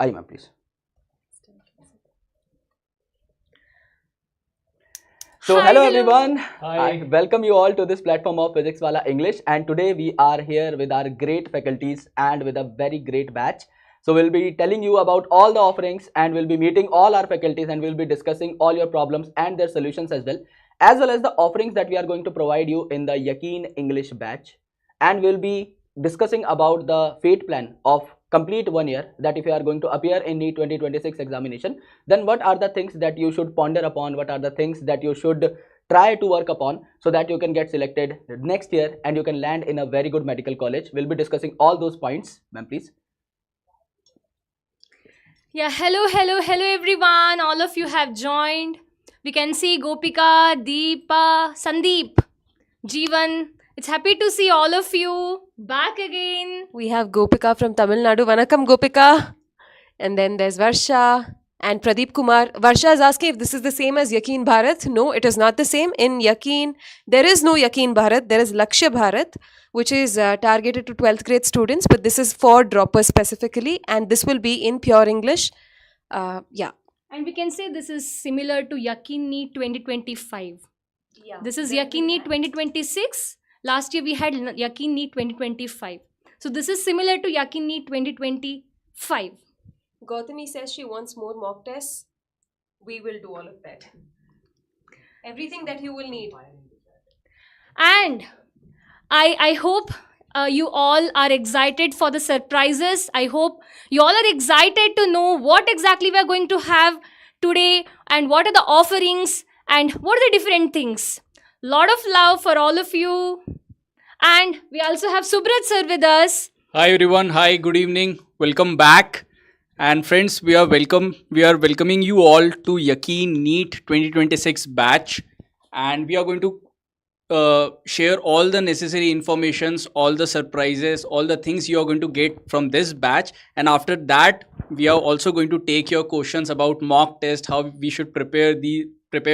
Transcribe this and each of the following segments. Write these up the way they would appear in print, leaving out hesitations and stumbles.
Aye, ma'am, please. So, hello everyone. I welcome you all to this platform of Physics Wallah English, and today we are here with our great faculties and with a very great batch. So, we'll be telling you about all the offerings, and we'll be meeting all our faculties, and we'll be discussing all your problems and their solutions as well as the offerings that we are going to provide you in the Yakeen English batch. And we'll be discussing about the fate plan of complete 1 year, that if you are going to appear in NEET 2026 examination, then what are the things that you should ponder upon, what are the things that you should try to work upon so that you can get selected next year and you can land in a very good medical college. We'll be discussing all those points. Ma'am, please. Yeah, hello everyone. All of you have joined. We can see Gopika, Deepa, Sandeep, Jeevan. It's happy to see all of you back again. We have Gopika from Tamil Nadu. Vanakkam, Gopika. And then there's Varsha and Pradeep Kumar. Varsha is asking if this is the same as Yakeen Bharat. No, it is not the same. In Yakeen, there is no Yakeen Bharat. There is Lakshya Bharat, which is targeted to 12th grade students. But this is for droppers specifically. And this will be in pure English. Yeah. And we can say this is similar to Yakeen NEET 2025. Yeah. This is Yakeen NEET 2026. Last year we had Yakeen NEET 2025. So this is similar to Yakeen NEET 2025. Gautami says she wants more mock tests. We will do all of that. Everything that you will need. And I hope you all are excited for the surprises. I hope you all are excited to know what exactly we are going to have today and what are the offerings and what are the different things. Lot of love for all of you. And we also have Subrat sir with us. Hi everyone. Hi, good evening. Welcome back. And friends, we are welcoming you all to Yakeen NEET 2026 batch. And we are going to share all the necessary informations, all the surprises, all the things you are going to get from this batch. And after that, we are also going to take your questions about mock test, how we should prepare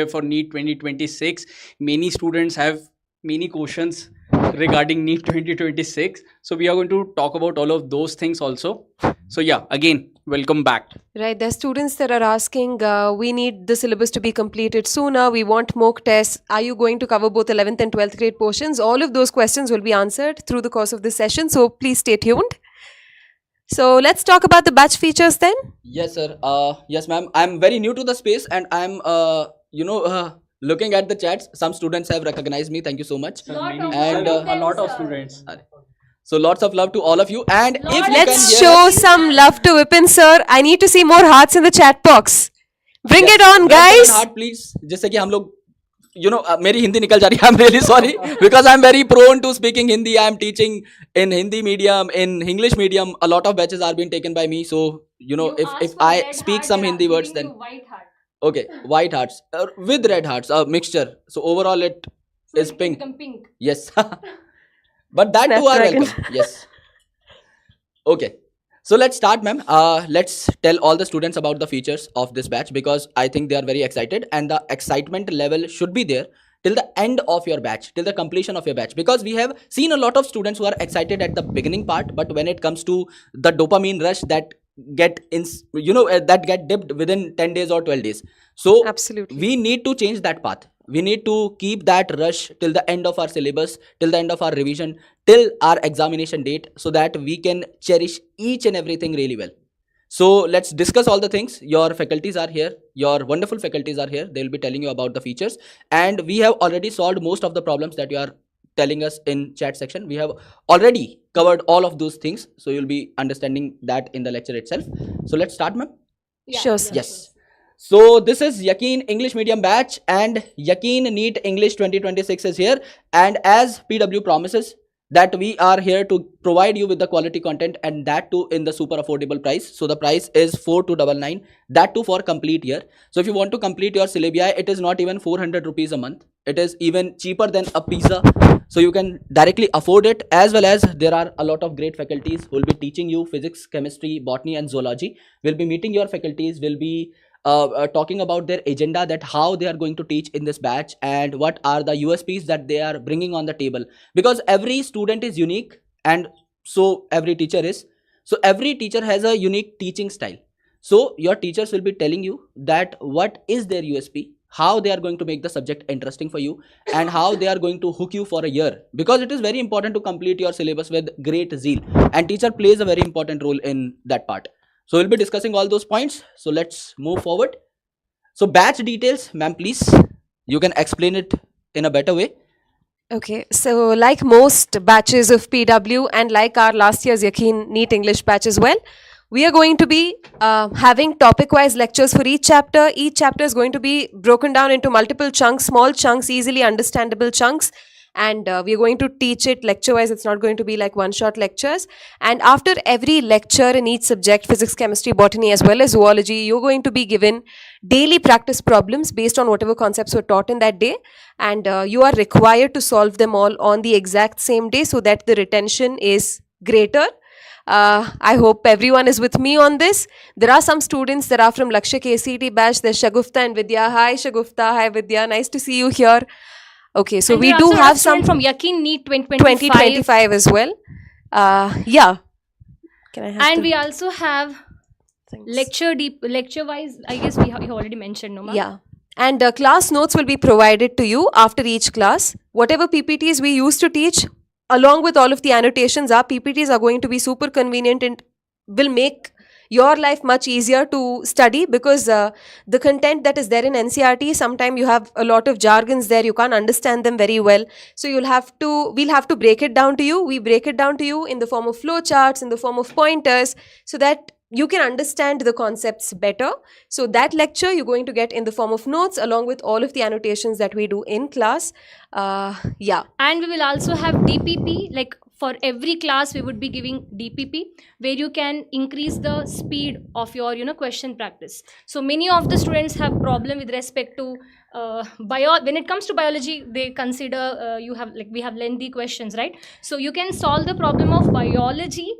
for NEET 2026. Many students have many questions regarding NEET 2026. So we are going to talk about all of those things also. So yeah, again, welcome back. Right, there are students that are asking, we need the syllabus to be completed sooner. We want mock tests. Are you going to cover both 11th and 12th grade portions? All of those questions will be answered through the course of this session. So please stay tuned. So let's talk about the batch features then. Yes, sir. Yes, ma'am. I'm very new to the space and I'm, looking at the chats. Some students have recognized me. Thank you so much. And a lot of students. So lots of love to all of you. And if you Let's can show some love to Vipin sir. I need to see more hearts in the chat box. Bring it on, guys. Heart, please. जैसे कि हम लोग, मेरी हिंदी निकल जा रही है. I'm really sorry because I'm very prone to speaking Hindi. I'm teaching in Hindi medium, in English medium. A lot of batches are being taken by me. So if I speak some Hindi words, then okay, white hearts with red hearts, a mixture. So overall, it is pink. Pink. Yes. But that too are welcome. Yes. Okay. So let's start, ma'am. Let's tell all the students about the features of this batch because I think they are very excited and the excitement level should be there till the end of your batch, till the completion of your batch, because we have seen a lot of students who are excited at the beginning part, but when it comes to the dopamine rush that get dipped within 10 days or 12 days. So Absolutely. we need to change that path. We need to keep that rush till the end of our syllabus, till the end of our revision, till our examination date, so that we can cherish each and everything really well. So let's discuss all the things. Your faculties are here. Your wonderful faculties are here. They'll be telling you about the features. And we have already solved most of the problems that you are telling us in chat section. We have already covered all of those things. So you'll be understanding that in the lecture itself. So let's start, ma'am. Yeah. Sure, sir. Yes. So this is Yakeen English Medium batch and Yakeen NEET English 2026 is here. And as PW promises that we are here to provide you with the quality content and that too in the super affordable price. So the price is 4299, that too for complete year. So if you want to complete your syllabi, it is not even 400 rupees a month. It is even cheaper than a pizza. So you can directly afford it, as well as there are a lot of great faculties who will be teaching you physics, chemistry, botany and zoology. We'll be meeting your faculties, will be talking about their agenda, that how they are going to teach in this batch and what are the USPs that they are bringing on the table, because every student is unique and so every teacher is. So every teacher has a unique teaching style. So your teachers will be telling you that what is their USP, how they are going to make the subject interesting for you, and how they are going to hook you for a year, because it is very important to complete your syllabus with great zeal, and teacher plays a very important role in that part. So we'll be discussing all those points. So let's move forward. So batch details, ma'am, please. You can explain it in a better way. Okay, so like most batches of PW and like our last year's Yakeen NEET English batch as well, we are going to be having topic-wise lectures for each chapter. Each chapter is going to be broken down into multiple chunks, small chunks, easily understandable chunks. And we are going to teach it lecture-wise. It's not going to be like one-shot lectures. And after every lecture in each subject, physics, chemistry, botany, as well as zoology, you're going to be given daily practice problems based on whatever concepts were taught in that day. And you are required to solve them all on the exact same day so that the retention is greater. I hope everyone is with me on this. There are some students that are from Lakshya KCT batch. There's Shagufta and Vidya. Hi Shagufta, hi Vidya. Nice to see you here. Okay, so And we do also have student some from Yakeen NEET 2025. 2025 as well. Yeah. Can I have And the we also have things? lecture wise, I guess you already mentioned, no ma'am? Yeah. And class notes will be provided to you after each class. Whatever PPTs we used to teach, along with all of the annotations, our PPTs are going to be super convenient and will make your life much easier to study, because the content that is there in NCRT, sometimes you have a lot of jargons there, you can't understand them very well. So we'll have to break it down to you. We break it down to you in the form of flow charts, in the form of pointers, so that you can understand the concepts better. So that lecture you're going to get in the form of notes along with all of the annotations that we do in class. Yeah. And we will also have DPP, like for every class we would be giving DPP, where you can increase the speed of your question practice. So many of the students have problem with respect to when it comes to biology, they consider we have lengthy questions, right? So you can solve the problem of biology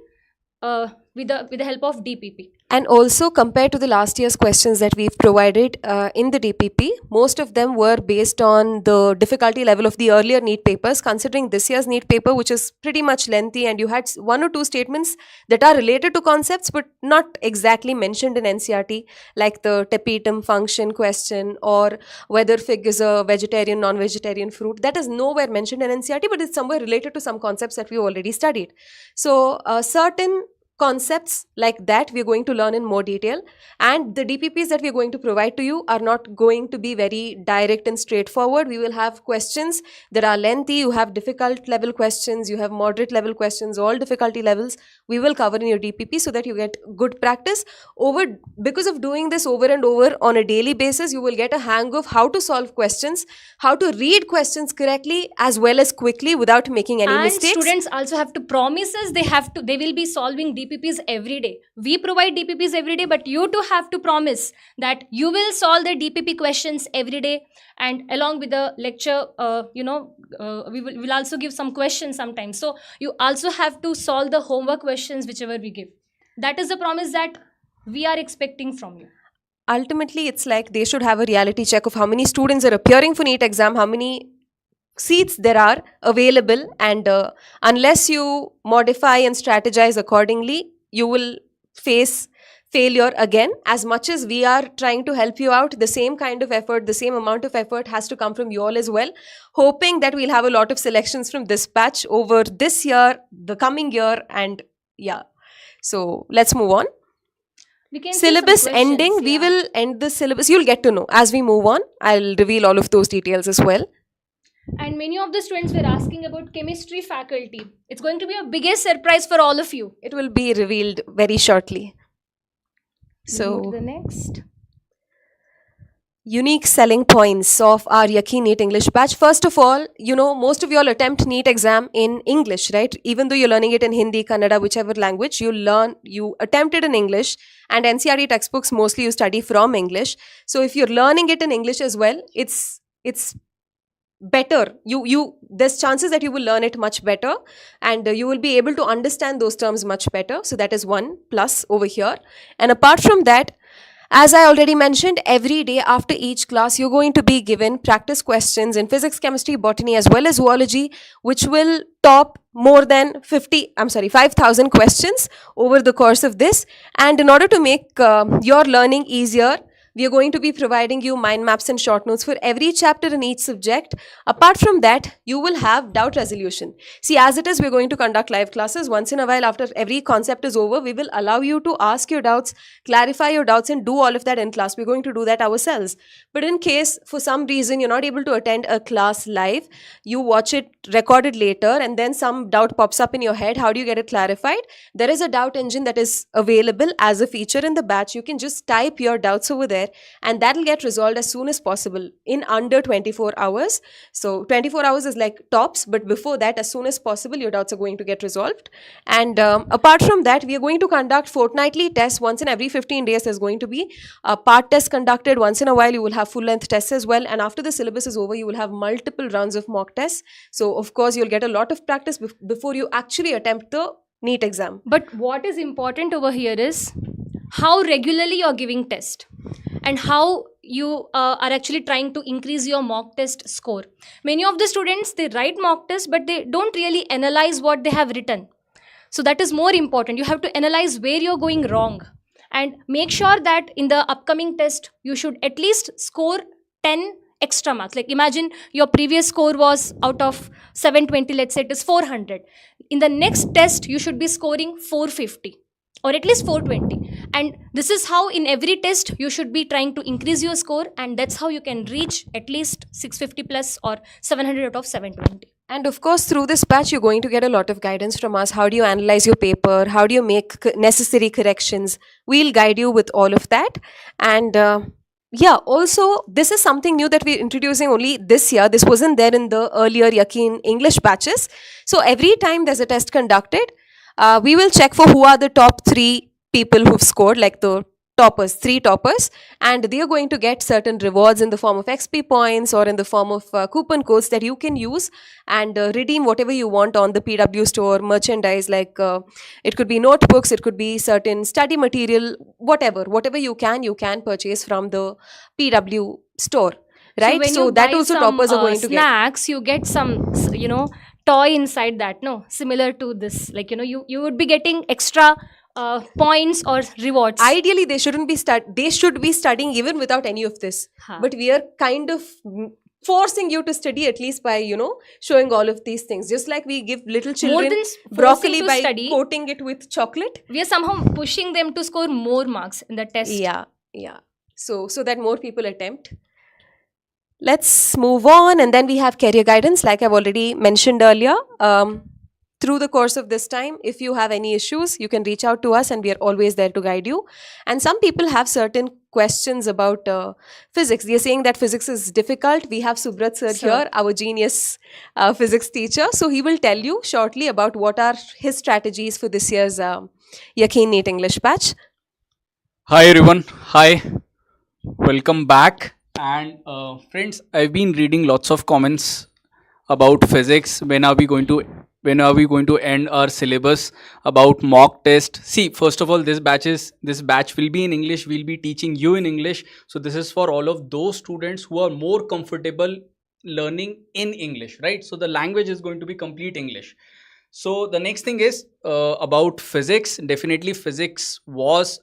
with the help of DPP. And also, compared to the last year's questions that we've provided in the DPP, most of them were based on the difficulty level of the earlier NEET papers. Considering this year's NEET paper, which is pretty much lengthy, and you had one or two statements that are related to concepts but not exactly mentioned in NCRT, like the tapetum function question or whether fig is a vegetarian, non-vegetarian fruit. That is nowhere mentioned in NCRT, but it's somewhere related to some concepts that we already studied. So, certain concepts like that we're going to learn in more detail, and the DPPs that we're going to provide to you are not going to be very direct and straightforward. We will have questions that are lengthy. You have difficult level questions, you have moderate level questions, all difficulty levels we will cover in your DPP so that you get good practice. Because of doing this over and over on a daily basis, you will get a hang of how to solve questions, how to read questions correctly as well as quickly without making any And mistakes. students also have to promise us they will be solving DPPs every day. We provide DPPs every day, but you too have to promise that you will solve the DPP questions every day. And along with the lecture, we will also give some questions sometimes. So you also have to solve the homework questions whichever we give. That is the promise that we are expecting from you. Ultimately, it's like they should have a reality check of how many students are appearing for NEET exam, how many seats there are available, and unless you modify and strategize accordingly, you will face failure again. As much as we are trying to help you out, the same kind of effort, the same amount of effort has to come from you all as well, hoping that we'll have a lot of selections from this batch over this year, the coming year, and yeah. So let's move on. We can see some Syllabus questions, ending, we yeah. will end the syllabus. You'll get to know as we move on. I'll reveal all of those details as well. And many of the students were asking about chemistry faculty. It's going to be a biggest surprise for all of you. It will be revealed very shortly. Move So, to the next. unique selling points of our Yakeen NEET English batch. First of all, most of you all attempt NEET exam in English, right? Even though you're learning it in Hindi, Kannada, whichever language, you attempt it in English, and NCRT textbooks mostly you study from English. So if you're learning it in English as well, it's better. There's chances that you will learn it much better, and you will be able to understand those terms much better. So that is one plus over here. And apart from that, As I already mentioned, every day after each class, you're going to be given practice questions in physics, chemistry, botany, as well as zoology, which will top more than 5,000 questions over the course of this. And in order to make your learning easier, we are going to be providing you mind maps and short notes for every chapter in each subject. Apart from that, you will have doubt resolution. See, as it is, we're going to conduct live classes. Once in a while, after every concept is over, we will allow you to ask your doubts, clarify your doubts, and do all of that in class. We're going to do that ourselves. But in case, for some reason, you're not able to attend a class live, you watch it recorded later, and then some doubt pops up in your head. How do you get it clarified? There is a doubt engine that is available as a feature in the batch. You can just type your doubts over there, and that'll get resolved as soon as possible in under 24 hours. So 24 hours is like tops, but before that, as soon as possible, your doubts are going to get resolved. And apart from that, we are going to conduct fortnightly tests. Once in every 15 days, there's going to be a part test conducted. Once in a while, you will have full length tests as well. And after the syllabus is over, you will have multiple rounds of mock tests. So of course, you'll get a lot of practice before you actually attempt the NEET exam. But what is important over here is how regularly you're giving test and how you are actually trying to increase your mock test score. Many of the students, they write mock test, but they don't really analyze what they have written. So that is more important. You have to analyze where you're going wrong and make sure that in the upcoming test, you should at least score 10 extra marks. Like imagine your previous score was out of 720, let's say it is 400. In the next test, you should be scoring 450 or at least 420. And this is how in every test you should be trying to increase your score, and that's how you can reach at least 650 plus or 700 out of 720. And of course, through this batch, you're going to get a lot of guidance from us. How do you analyze your paper? How do you make necessary corrections? We'll guide you with all of that. And yeah, also, this is something new that we're introducing only this year. This wasn't there in the earlier Yakeen English batches. So every time there's a test conducted, we will check for who are the top 3 people who've scored, like the toppers, 3 toppers, and they are going to get certain rewards in the form of XP points or in the form of coupon codes that you can use and redeem whatever you want on the PW store, merchandise, like it could be notebooks, it could be certain study material, whatever you can purchase from the PW store, right? when So you that buy also some, toppers are going to get. snacks, you get some, toy inside that, no? Similar to this. Like, you would be getting extra points or rewards. Ideally, they shouldn't be they should be studying even without any of this. Huh. But we are kind of forcing you to study at least by showing all of these things. Just like we give little children forcing broccoli to by study, coating it with chocolate. we are somehow pushing them to score more marks in the test. Yeah. So that more people attempt. Let's move on, and then we have career guidance, like I've already mentioned earlier. Through the course of this time, if you have any issues, you can reach out to us, and we are always there to guide you. And some people have certain questions about physics. They are saying that physics is difficult. We have Subrat sir here, our genius physics teacher. So he will tell you shortly about what are his strategies for this year's Yakeen NEET English batch. Hi everyone. Hi. Welcome back. And friends, I've been reading lots of comments about physics. When are we going to end our syllabus, about mock test? See, first of all, this batch will be in English. We'll be teaching you in English. So this is for all of those students who are more comfortable learning in English, right? So the language is going to be complete English. So the next thing is about physics. Definitely physics was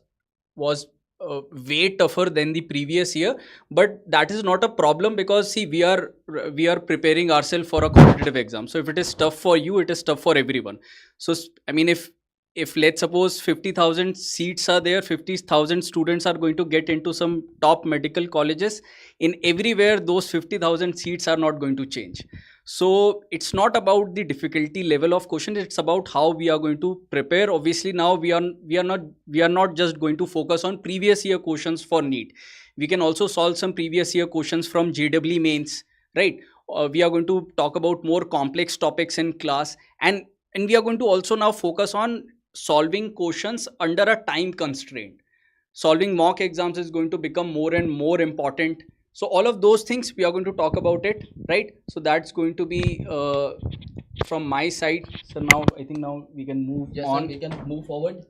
way tougher than the previous year, but that is not a problem, because see, we are preparing ourselves for a competitive exam. So if it is tough for you, it is tough for everyone. So I mean, if let's suppose 50,000 seats are there, 50,000 students are going to get into some top medical colleges, in everywhere those 50,000 seats are not going to change. So it's not about the difficulty level of questions, it's about how we are going to prepare. Obviously now we are not just going to focus on previous year questions for NEET. We can also solve some previous year questions from JEE mains, right? We are going to talk about more complex topics in class, and we are going to also now focus on solving questions under a time constraint. Solving mock exams is going to become more and more important. So all of those things we are going to talk about it, right? So that's going to be from my side. So now I think now we can move on. We can move forward.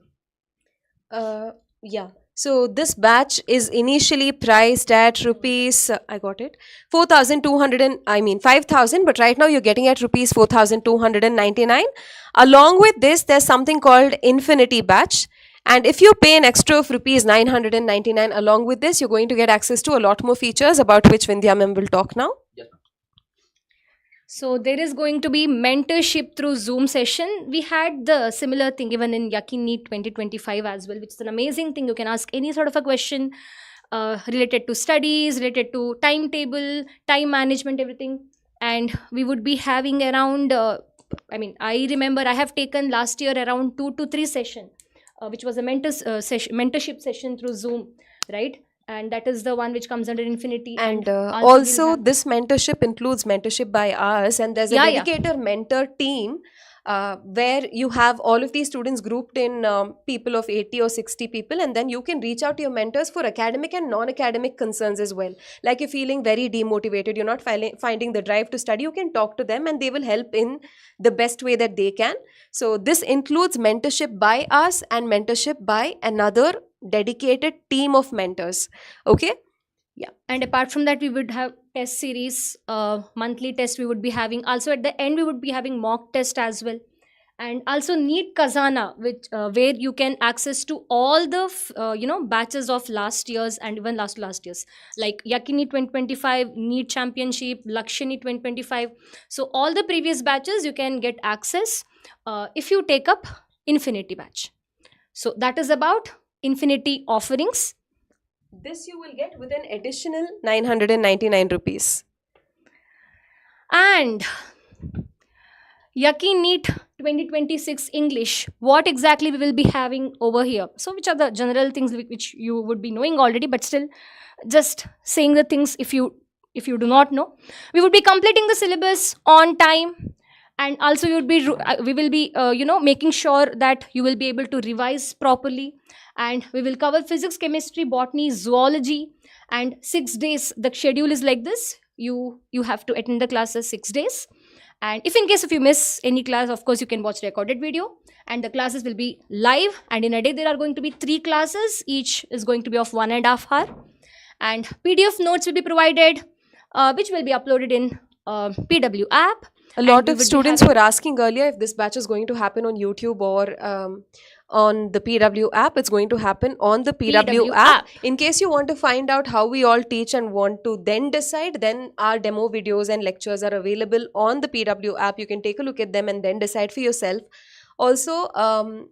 Yeah. So this batch is initially priced at rupees, I got it, 4,200 and, I mean 5,000, but right now you're getting at rupees 4,299. Along with this, there's something called Infinity Batch. And if you pay an extra of rupees 999 along with this, you're going to get access to a lot more features about which Vindhya ma'am will talk now. So there is going to be mentorship through Zoom session. We had the similar thing even in Yakeen NEET 2025 as well, which is an amazing thing. You can ask any sort of a question related to studies, related to timetable, time management, everything. And we would be having around, I remember I have taken last year around 2 to 3 session, which was a mentorship session through Zoom, right? And that is the one which comes under Infinity. And we'll also, have- this mentorship includes mentorship by us, and there's a Yeah, yeah. dedicated mentor team where you have all of these students grouped in people of 80 or 60 people, and then you can reach out to your mentors for academic and non-academic concerns as well. Like you're feeling very demotivated, you're not finding the drive to study, you can talk to them and they will help in the best way that they can. So this includes mentorship by us and mentorship by another dedicated team of mentors. Okay. And apart from that, we would have test series, monthly test we would be having. Also at the end, we would be having mock test as well. And also NEET Kazana, which where you can access to all the batches of last year's and even last year's, like Yakeen NEET 2025, NEET Championship, Lakshya NEET 2025. So all the previous batches you can get access if you take up Infinity batch. So that is about Infinity offerings. This you will get with an additional 999 rupees. And Yakeen NEET 2026 English, what exactly we will be having over here? So which are the general things which you would be knowing already, but still just saying the things if you do not know. We would be completing the syllabus on time, and also we will be making sure that you will be able to revise properly. And we will cover physics, chemistry, botany, zoology, and 6 days. The schedule is like this. You have to attend the classes 6 days. And if you miss any class, of course you can watch recorded video, and the classes will be live. And in a day there are going to be 3 classes. Each is going to be of 1.5 hours. And PDF notes will be provided, which will be uploaded in PW app. A lot of students were asking earlier if this batch is going to happen on YouTube or on the PW app. It's going to happen on the PW app. In case you want to find out how we all teach and want to then decide, then our demo videos and lectures are available on the PW app. You can take a look at them and then decide for yourself. Also, on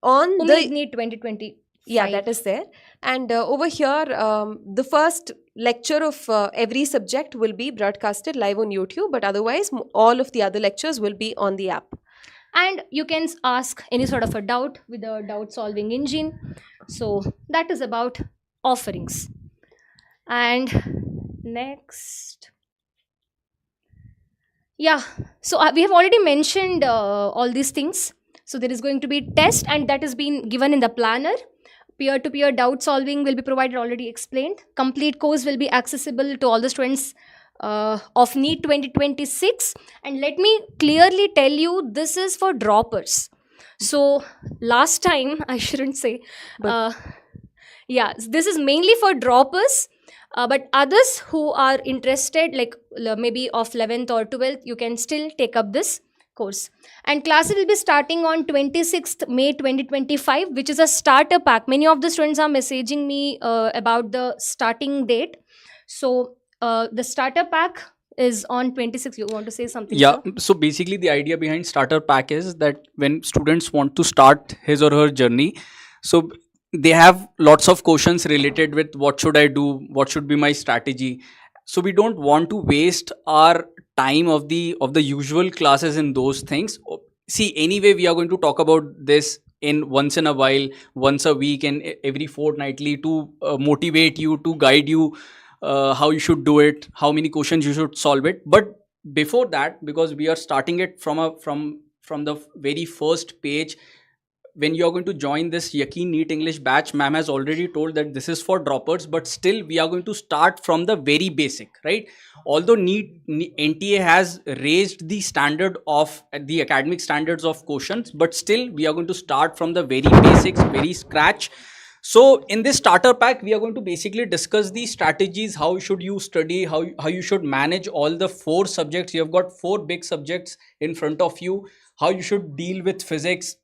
the NEET 2020. Yeah, that is there. And over here, the first lecture of every subject will be broadcasted live on YouTube, but otherwise all of the other lectures will be on the app. And you can ask any sort of a doubt with the doubt solving engine. So that is about offerings. And next, so we have already mentioned all these things. So there is going to be test, and that has been given in the planner. Peer-to-peer doubt solving will be provided, already explained. Complete course will be accessible to all the students of NEET 2026. And let me clearly tell you, this is for droppers. So last time, I shouldn't say, this is mainly for droppers. But others who are interested, like maybe of 11th or 12th, you can still take up this course. And classes will be starting on 26th May 2025, which is a starter pack. Many of the students are messaging me about the starting date. So the starter pack is on 26th. You want to say something? Yeah, sir? so basically the idea behind starter pack is that when students want to start his or her journey, so they have lots of questions related with what should I do, what should be my strategy. So we don't want to waste our time of the usual classes in those things. See, anyway, we are going to talk about this in once in a while, once a week and every fortnightly to motivate you, to guide you how you should do it, how many questions you should solve it. But before that, because we are starting it from the very first page, when you are going to join this Yakeen NEET English batch, ma'am has already told that this is for droppers, but still we are going to start from the very basic, right? Although NTA has raised the standard of the academic standards of questions, but still we are going to start from the very basics, very scratch. So in this starter pack, we are going to basically discuss the strategies. How should you study? How you should manage all the four subjects. You have got four big subjects in front of you. How you should deal with physics.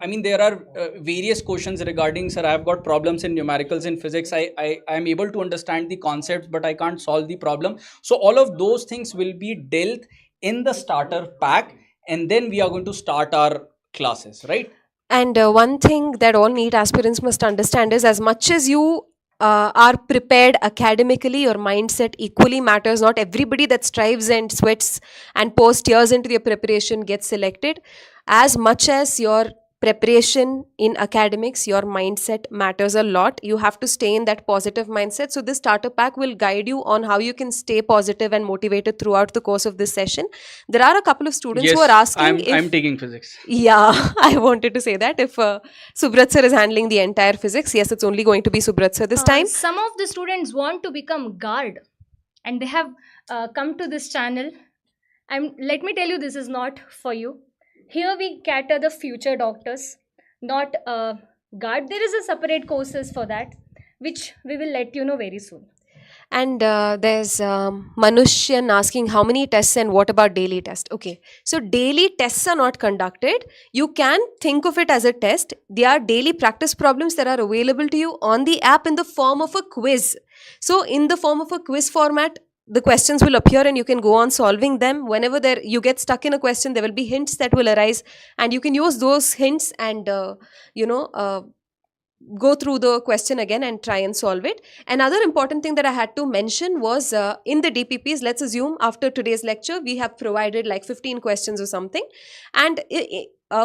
I mean, there are various questions regarding, sir, I have got problems in numericals in physics. I am able to understand the concepts, but I can't solve the problem. So all of those things will be dealt in the starter pack, and then we are going to start our classes, right? And one thing that all NEET aspirants must understand is, as much as you are prepared academically, your mindset equally matters. Not everybody that strives and sweats and pours tears into their preparation gets selected. As much as your preparation in academics, your mindset matters a lot. You have to stay in that positive mindset. So this starter pack will guide you on how you can stay positive and motivated throughout the course of this session. There are a couple of students who are asking if... I'm taking physics. Yeah, I wanted to say that. If Subrat sir is handling the entire physics, yes, it's only going to be Subrat sir this time. Some of the students want to become guard, and they have come to this channel. And let me tell you, this is not for you. Here we cater the future doctors, not guard. There is a separate courses for that, which we will let you know very soon. And there's Manushyan asking how many tests and what about daily test? Okay, so daily tests are not conducted. You can think of it as a test. They are daily practice problems that are available to you on the app in the form of a quiz. So in the form of a quiz format, the questions will appear and you can go on solving them. Whenever you get stuck in a question, there will be hints that will arise, and you can use those hints and go through the question again and try and solve it. Another important thing that I had to mention was in the DPPs, let's assume after today's lecture, we have provided like 15 questions or something. And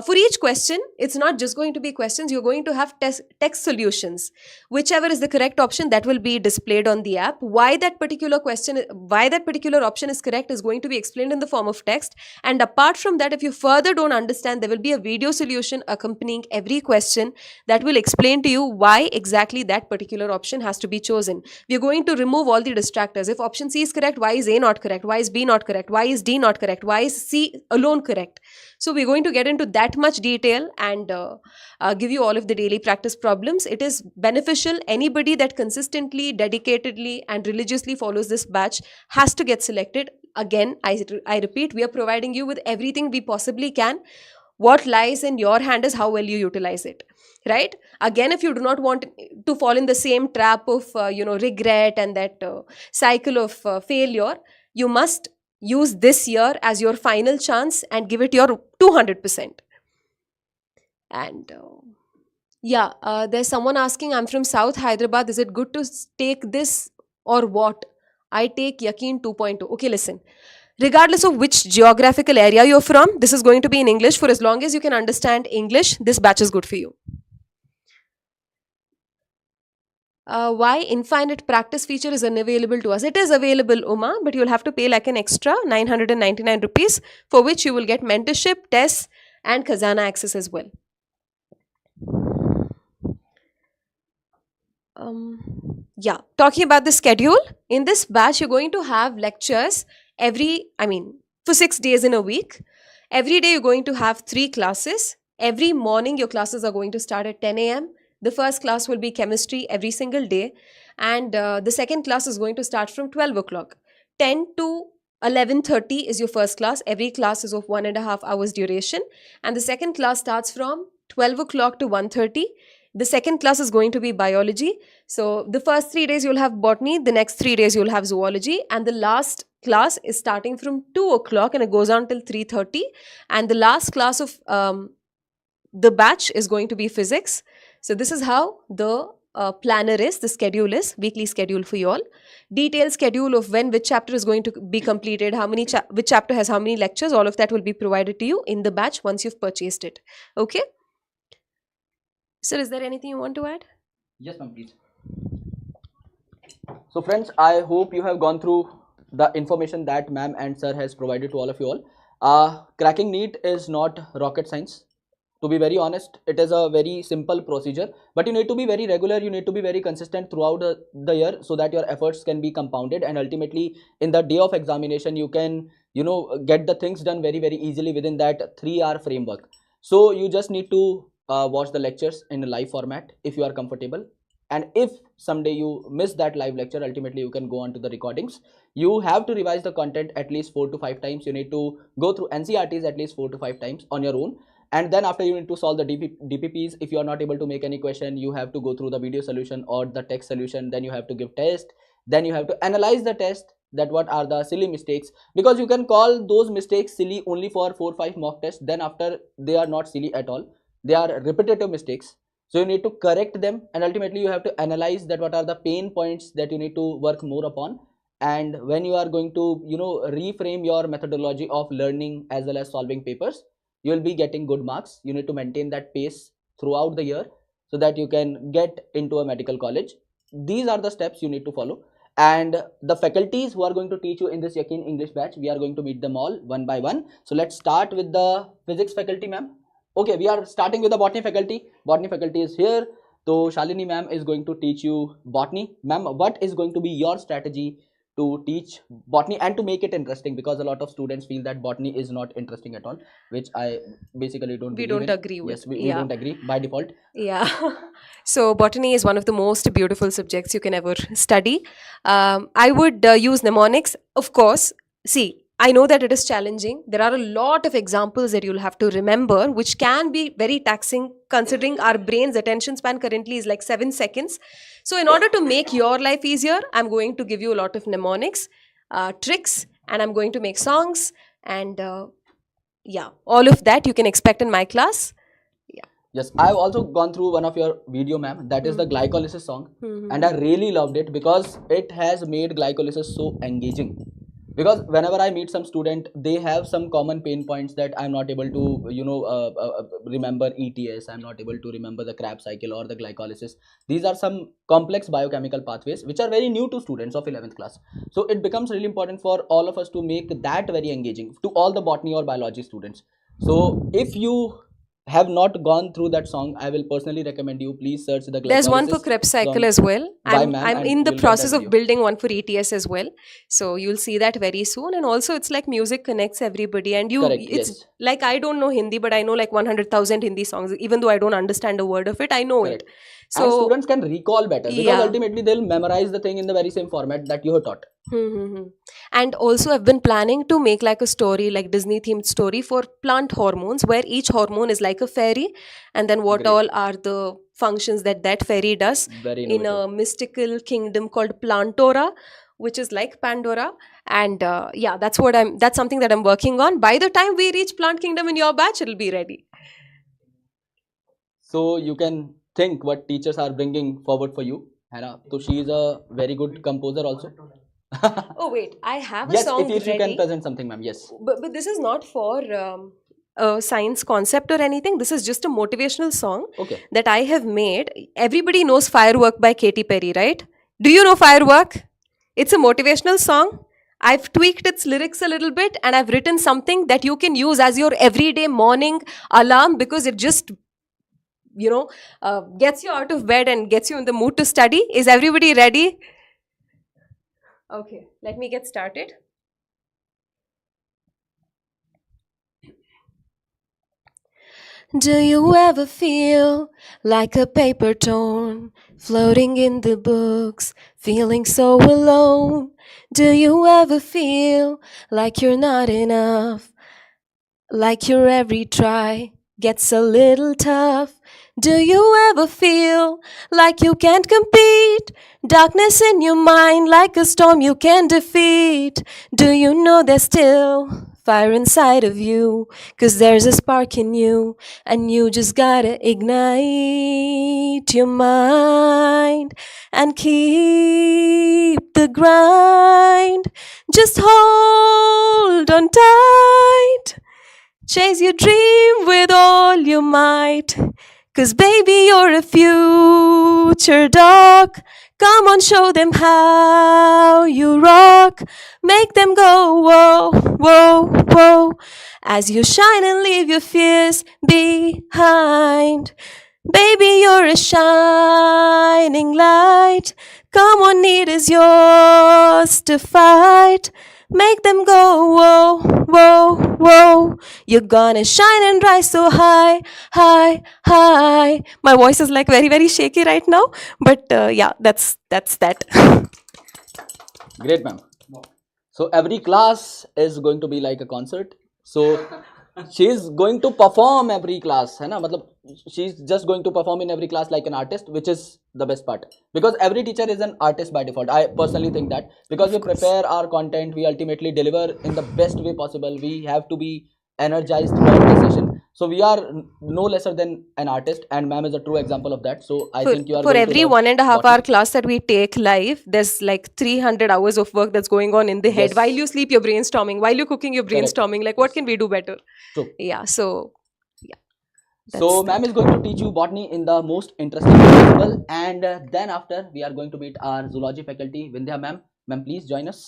for each question, it's not just going to be questions, you're going to have text solutions. Whichever is the correct option, that will be displayed on the app. Why that particular option is correct is going to be explained in the form of text. And apart from that, if you further don't understand, there will be a video solution accompanying every question that will explain to you why exactly that particular option has to be chosen. We're going to remove all the distractors. If option C is correct, why is A not correct? Why is B not correct? Why is D not correct? Why is C alone correct? So we're going to get into that much detail and give you all of the daily practice problems. It is beneficial. Anybody that consistently, dedicatedly and religiously follows this batch has to get selected. Again, I repeat, we are providing you with everything we possibly can. What lies in your hand is how well you utilize it, right? Again, if you do not want to fall in the same trap of regret and that cycle of failure, you must use this year as your final chance and give it your 200%. And there's someone asking, I'm from South Hyderabad, is it good to take this or what? I take Yakeen 2.0. Okay, listen. Regardless of which geographical area you're from, this is going to be in English. For as long as you can understand English, this batch is good for you. Why infinite practice feature is unavailable to us? It is available, Uma, but you'll have to pay like an extra 999 rupees, for which you will get mentorship, tests and Khazana access as well. Talking about the schedule, in this batch you're going to have lectures for 6 days in a week. Every day you're going to have 3 classes. Every morning your classes are going to start at 10 a.m. The first class will be chemistry every single day, and the second class is going to start from 12 o'clock. 10 to 11:30 is your first class. Every class is of 1.5 hours duration, and the second class starts from 12 o'clock to 1:30. The second class is going to be biology. So the first 3 days you'll have botany, the next 3 days you'll have zoology, and the last class is starting from 2 o'clock and it goes on till 3:30. And the last class of the batch is going to be physics. So this is how the planner is, the schedule is, weekly schedule for you all. Detailed schedule of when which chapter is going to be completed, which chapter has how many lectures, all of that will be provided to you in the batch once you've purchased it. Okay? Sir, is there anything you want to add? Yes, ma'am, please. So friends, I hope you have gone through the information that ma'am and sir has provided to all of you all. Cracking NEET is not rocket science. To be very honest, it is a very simple procedure, but you need to be very regular, you need to be very consistent throughout the year, so that your efforts can be compounded, and ultimately in the day of examination you can get the things done very, very easily within that 3-hour framework. So you just need to watch the lectures in a live format if you are comfortable. And if someday you miss that live lecture, ultimately you can go on to the recordings. You have to revise the content at least 4 to 5 times. You need to go through NCRTs at least 4 to 5 times on your own. And then after, you need to solve the DPPs. If you are not able to make any question, you have to go through the video solution or the text solution. Then you have to give test. Then you have to analyze the test, that what are the silly mistakes, because you can call those mistakes silly only for 4 or 5 mock tests. Then after, they are not silly at all. They are repetitive mistakes. So you need to correct them, and ultimately you have to analyze that what are the pain points that you need to work more upon. And when you are going to, reframe your methodology of learning as well as solving papers, you will be getting good marks. You need to maintain that pace throughout the year so that you can get into a medical college. These are the steps you need to follow. And the faculties who are going to teach you in this Yakeen English batch, we are going to meet them all one by one. So let's start with the physics faculty, ma'am. Okay, we are starting with the botany faculty. Botany faculty is here. So Shalini ma'am is going to teach you botany. Ma'am, what is going to be your strategy to teach botany and to make it interesting? Because a lot of students feel that botany is not interesting at all, which I basically don't. We don't agree with. Yes, we don't agree by default. Yeah. So botany is one of the most beautiful subjects you can ever study. I would use mnemonics, of course. See, I know that it is challenging. There are a lot of examples that you'll have to remember, which can be very taxing considering our brain's attention span currently is like 7 seconds. So in order to make your life easier, I'm going to give you a lot of mnemonics, tricks, and I'm going to make songs. And yeah, all of that you can expect in my class. Yes, I've also gone through one of your video, ma'am. That is the glycolysis song. And I really loved it because it has made glycolysis so engaging. Because whenever I meet some student, they have some common pain points that I'm not able to, remember ETS. I'm not able to remember the Krebs cycle or the glycolysis. These are some complex biochemical pathways which are very new to students of 11th class. So it becomes really important for all of us to make that very engaging to all the botany or biology students. So if you have not gone through that song, I will personally recommend you please search the glycolysis. There's one for Krebs cycle as well. I'm in the you'll get process that of video. building one for ETS as well. So you'll see that very soon. And also it's like music connects everybody. And Correct, it's yes. like, I don't know Hindi, but I know like 100,000 Hindi songs. Even though I don't understand a word of it, I know Correct. it. And So students can recall better because Yeah. ultimately they'll memorize the thing in the very same format that you have taught. And also I've been planning to make like a story, like Disney themed story for plant hormones, where each hormone is like a fairy, and then what Great. all are the functions that that fairy does Very in innovative. a mystical kingdom called Plantora, which is like Pandora. And yeah, that's something that I'm working on. By the time we reach Plant Kingdom in your batch, it'll be ready. So you can think what teachers are bringing forward for you. Hannah. So she is a very good composer also. Oh wait, I have a Yes, song if you can ready. present something, ma'am. Yes. But this is not for a science concept or anything. This is just a motivational song Okay. that I have made. Everybody knows Firework by Katy Perry, right? Do you know Firework? It's a motivational song. I've tweaked its lyrics a little bit and I've written something that you can use as your everyday morning alarm, because it just, gets you out of bed and gets you in the mood to study. Is everybody ready? Okay, let me get started. Do you ever feel like a paper torn, floating in the books, feeling so alone? Do you ever feel like you're not enough, like your every try gets a little tough? Do you ever feel like you can't compete? Darkness in your mind like a storm you can't defeat. Do you know there's still fire inside of you? 'Cause there's a spark in you and you just gotta ignite your mind and keep the grind. Just hold on tight. Chase your dream with all your might. 'Cause baby, you're a future dog. Come on, show them how you rock. Make them go, whoa, whoa, whoa, as you shine and leave your fears behind. Baby, you're a shining light. Come on, need is yours to fight. make them go, whoa, whoa, whoa. You're gonna shine and rise so high, high, high. My voice is like very, very shaky right now, but yeah, that's that. Great, ma'am. So every class is going to be like a concert. So she is going to perform every class, है ना? मतलब she's just going to perform in every class like an artist, which is the best part. Because every teacher is an artist by default. I personally think that because we prepare our content, we ultimately deliver in the best way possible. We have to be energized throughout the session. So we are no lesser than an artist, and ma'am is a true example of that. So I think you are For going every to love 1.5 botany. hour class that we take live, there's like 300 hours of work that's going on in the head. Yes. While you sleep, you're brainstorming. While you're cooking, you're Correct. brainstorming. Like, what Yes. can we do better? True. Yeah, so yeah. So That's ma'am that. is going to teach you botany in the most interesting way possible, and then after we are going to meet our zoology faculty, Vindhya ma'am. Ma'am, please join us.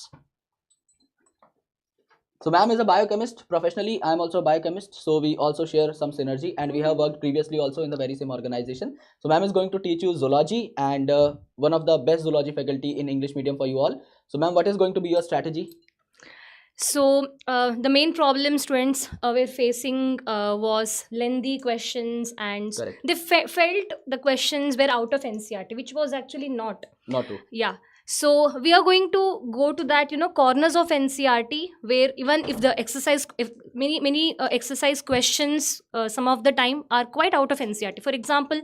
So ma'am is a biochemist professionally. I am also a biochemist, so we also share some synergy, and we have worked previously also in the very same organization. So ma'am is going to teach you zoology, and one of the best zoology faculty in English medium for you all. So ma'am, what is going to be your strategy? So the main problem students were facing was lengthy questions, and Correct. they felt the questions were out of NCRT, which was actually not. Not true. Yeah. So we are going to go to that, corners of NCRT where even if the exercise, if many exercise questions, some of the time are quite out of NCRT. For example,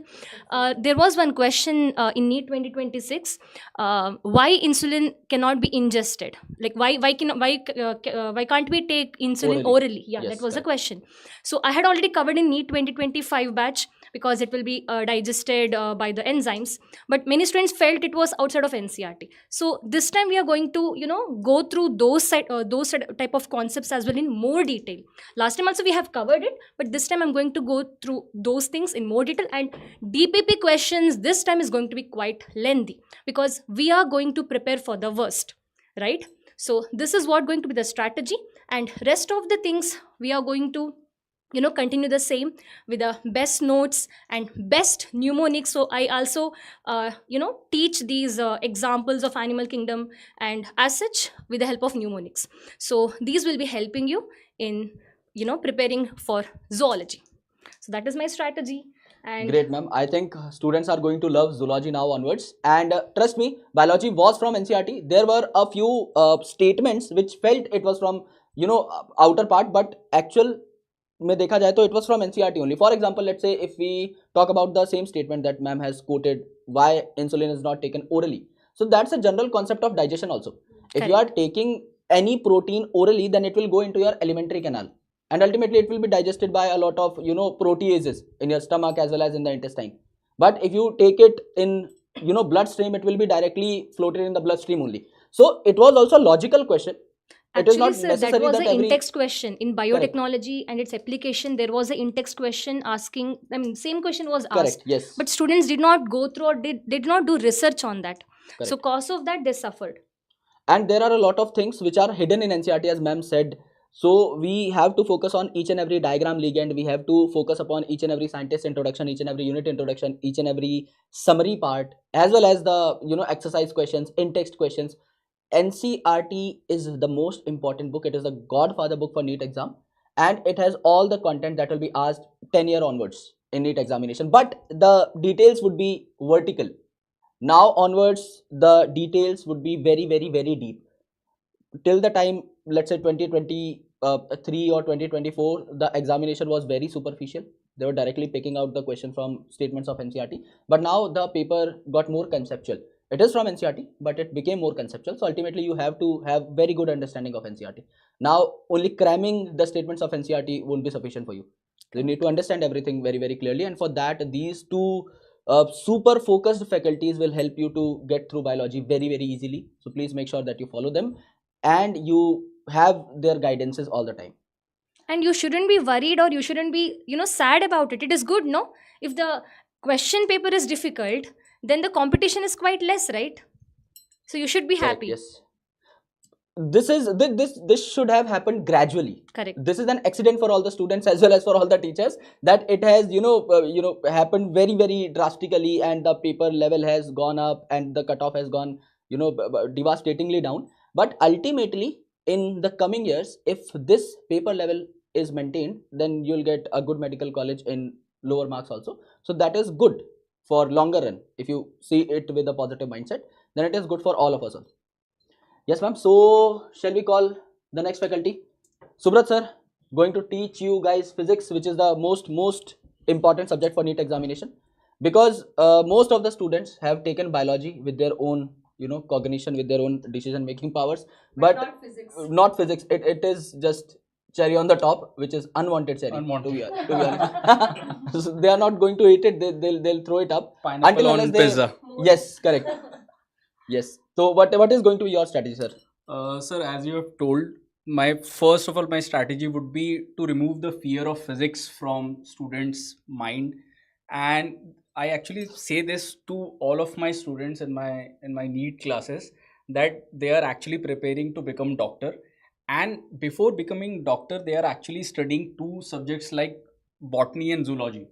there was one question in NEET 2026, why insulin cannot be ingested? Like why can't we take insulin orally? Yeah, Yes, that was the correct. question. So I had already covered in NEET 2025 batch because it will be digested by the enzymes, but many students felt it was outside of NCRT. So this time we are going to go through those type of concepts as well in more detail. Last time also we have covered it, but this time I'm going to go through those things in more detail, and DPP questions this time is going to be quite lengthy because we are going to prepare for the worst, right? So this is what going to be the strategy, and rest of the things we are going to continue the same with the best notes and best mnemonics. So I also teach these examples of animal kingdom and as such with the help of mnemonics. So these will be helping you in preparing for zoology. So that is my strategy. And Great, ma'am. I think students are going to love zoology now onwards. And trust me, biology was from NCRT. There were a few statements which felt it was from, outer part, but actual में देखा जाए तो it was from NCRT only. For example, let's say if we talk about the same statement that ma'am has quoted, why insulin is not taken orally. So that's a general concept of digestion also. If you are taking any protein orally, then it will go into your alimentary canal, and ultimately it will be digested by a lot of proteases in your stomach as well as in the intestine. But if you take it in bloodstream, it will be directly floated in the bloodstream only. So it was also a logical question. It is actually, not sir, necessary that was that an every in-text question in biotechnology and its application. There was an in-text question asking. I mean, same question was asked. correct, yes, But students did not go through or did not do research on that. correct. So cause of that they suffered. And there are a lot of things which are hidden in NCRT, as ma'am said. So we have to focus on each and every diagram ligand. We have to focus upon each and every scientist introduction, each and every unit introduction, each and every summary part, as well as the exercise questions, in-text questions. NCRT is the most important book. It is the godfather book for NEET exam, and it has all the content that will be asked 10 year onwards in NEET examination. But the details would be vertical. Now onwards, the details would be very, very, very deep. Till the time, let's say 2023 or 2024, the examination was very superficial. They were directly picking out the question from statements of NCRT. But now the paper got more conceptual. It is from NCRT, but it became more conceptual. So ultimately, you have to have very good understanding of NCRT. Now, only cramming the statements of NCRT won't be sufficient for you. You need to understand everything very, very clearly. And for that, these two super focused faculties will help you to get through biology very, very easily. So please make sure that you follow them and you have their guidances all the time. And you shouldn't be worried or you shouldn't be sad about it. It is good, no? If the question paper is difficult, then the competition is quite less, right? So you should be Correct, happy. yes. This should have happened gradually. Correct. This is an accident for all the students as well as for all the teachers, that it has happened very, very drastically, and the paper level has gone up and the cutoff has gone devastatingly down. But ultimately, in the coming years, if this paper level is maintained, then you'll get a good medical college in lower marks also. So that is good for longer run. If you see it with a positive mindset, then it is good for all of us also. Yes, ma'am. So shall we call the next faculty? Subrat sir, going to teach you guys physics, which is the most important subject for NEET examination, because most of the students have taken biology with their own, cognition, with their own decision making powers, but not physics. Not physics. It is just cherry on the top, which is unwanted cherry. Unwanted. To be honest. So they are not going to eat it. They'll throw it up Pineapple on pizza. Yes, correct. Yes. So what is going to be your strategy, sir? Sir, as you have told, my strategy would be to remove the fear of physics from students' mind, and I actually say this to all of my students in my NEET classes, that they are actually preparing to become doctor, and before becoming doctor they are actually studying two subjects like botany and zoology.